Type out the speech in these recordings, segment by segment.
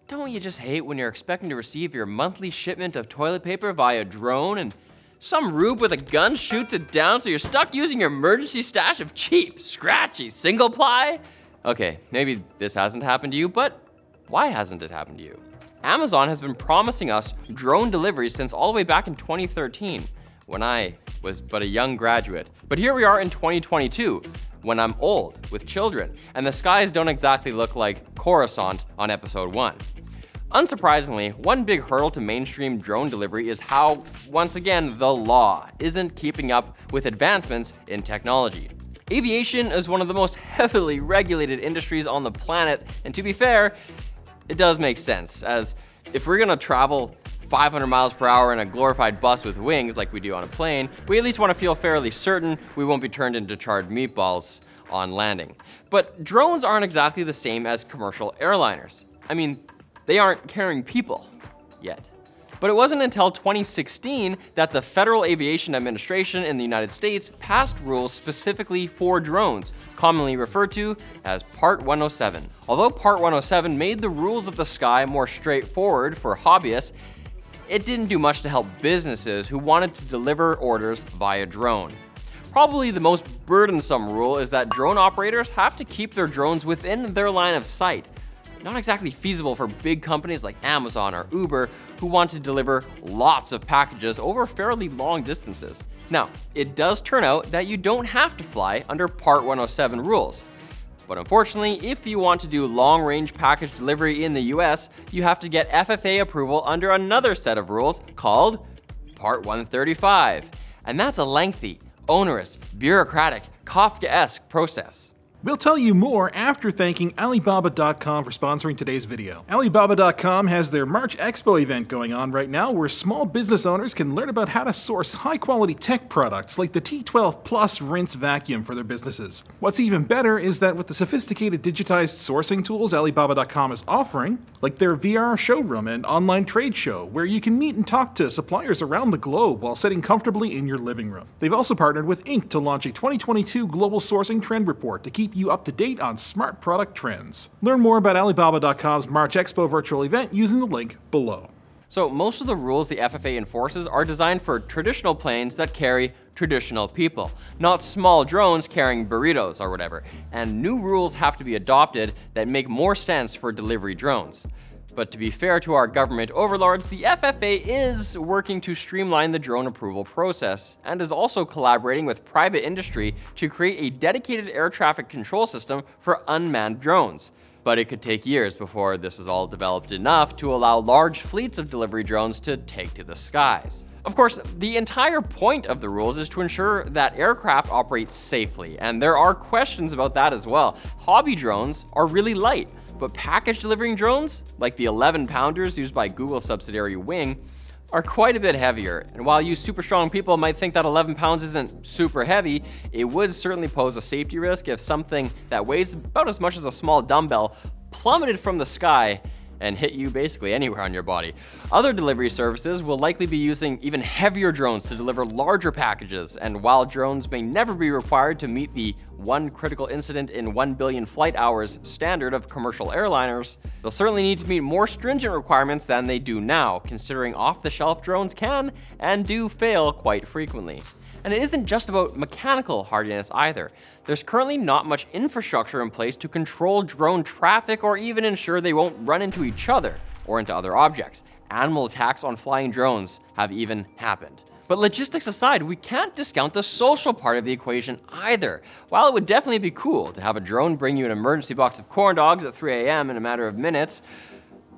Don't you just hate when you're expecting to receive your monthly shipment of toilet paper via drone and some rube with a gun shoots it down so you're stuck using your emergency stash of cheap, scratchy, single ply? Okay, maybe this hasn't happened to you, but why hasn't it happened to you? Amazon has been promising us drone deliveries since all the way back in 2013, when I was but a young graduate. But here we are in 2022, when I'm old, with children, and the skies don't exactly look like Coruscant on episode 1. Unsurprisingly, one big hurdle to mainstream drone delivery is how, once again, the law isn't keeping up with advancements in technology. Aviation is one of the most heavily regulated industries on the planet, and to be fair, it does make sense, as if we're gonna travel 500 miles per hour in a glorified bus with wings like we do on a plane, we at least want to feel fairly certain we won't be turned into charred meatballs on landing. But drones aren't exactly the same as commercial airliners. I mean, they aren't carrying people yet. But it wasn't until 2016 that the Federal Aviation Administration in the United States passed rules specifically for drones, commonly referred to as Part 107. Although Part 107 made the rules of the sky more straightforward for hobbyists, it didn't do much to help businesses who wanted to deliver orders via drone. Probably the most burdensome rule is that drone operators have to keep their drones within their line of sight. Not exactly feasible for big companies like Amazon or Uber who want to deliver lots of packages over fairly long distances. Now, it does turn out that you don't have to fly under Part 107 rules. But unfortunately, if you want to do long-range package delivery in the US, you have to get FAA approval under another set of rules called Part 135. And that's a lengthy, onerous, bureaucratic, Kafkaesque process. We'll tell you more after thanking Alibaba.com for sponsoring today's video. Alibaba.com has their March Expo event going on right now where small business owners can learn about how to source high-quality tech products like the T12 Plus rinse vacuum for their businesses. What's even better is that with the sophisticated digitized sourcing tools Alibaba.com is offering, like their VR showroom and online trade show where you can meet and talk to suppliers around the globe while sitting comfortably in your living room. They've also partnered with Inc. to launch a 2022 Global Sourcing Trend Report to keep you up to date on smart product trends. Learn more about Alibaba.com's March Expo virtual event using the link below. So most of the rules the FAA enforces are designed for traditional planes that carry traditional people, not small drones carrying burritos or whatever. And new rules have to be adopted that make more sense for delivery drones. But to be fair to our government overlords, the FAA is working to streamline the drone approval process and is also collaborating with private industry to create a dedicated air traffic control system for unmanned drones. But it could take years before this is all developed enough to allow large fleets of delivery drones to take to the skies. Of course, the entire point of the rules is to ensure that aircraft operate safely, and there are questions about that as well. Hobby drones are really light, but package delivering drones, like the 11-pounders used by Google subsidiary Wing, are quite a bit heavier. And while you super strong people might think that 11 pounds isn't super heavy, it would certainly pose a safety risk if something that weighs about as much as a small dumbbell plummeted from the sky and hit you basically anywhere on your body. Other delivery services will likely be using even heavier drones to deliver larger packages, and while drones may never be required to meet the 1 critical incident in 1 billion flight hours standard of commercial airliners, they'll certainly need to meet more stringent requirements than they do now, considering off-the-shelf drones can and do fail quite frequently. And it isn't just about mechanical hardiness either. There's currently not much infrastructure in place to control drone traffic or even ensure they won't run into each other or into other objects. Animal attacks on flying drones have even happened. But logistics aside, we can't discount the social part of the equation either. While it would definitely be cool to have a drone bring you an emergency box of corn dogs at 3 a.m. in a matter of minutes,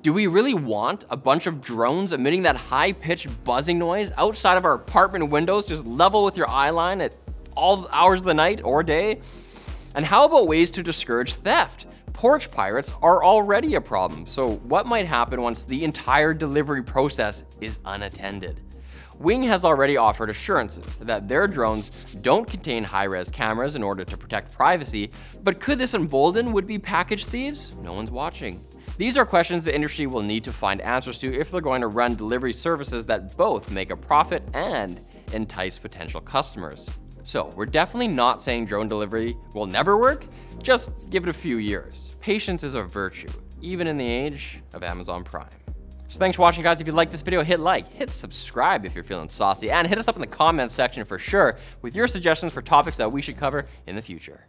do we really want a bunch of drones emitting that high-pitched buzzing noise outside of our apartment windows just level with your eye line at all hours of the night or day? And how about ways to discourage theft? Porch pirates are already a problem, so what might happen once the entire delivery process is unattended? Wing has already offered assurances that their drones don't contain high-res cameras in order to protect privacy, but could this embolden would-be package thieves? No one's watching. These are questions the industry will need to find answers to if they're going to run delivery services that both make a profit and entice potential customers. So we're definitely not saying drone delivery will never work, just give it a few years. Patience is a virtue. even in the age of Amazon Prime. So thanks for watching, guys. If you like this video, hit like, hit subscribe if you're feeling saucy, and hit us up in the comments section for sure with your suggestions for topics that we should cover in the future.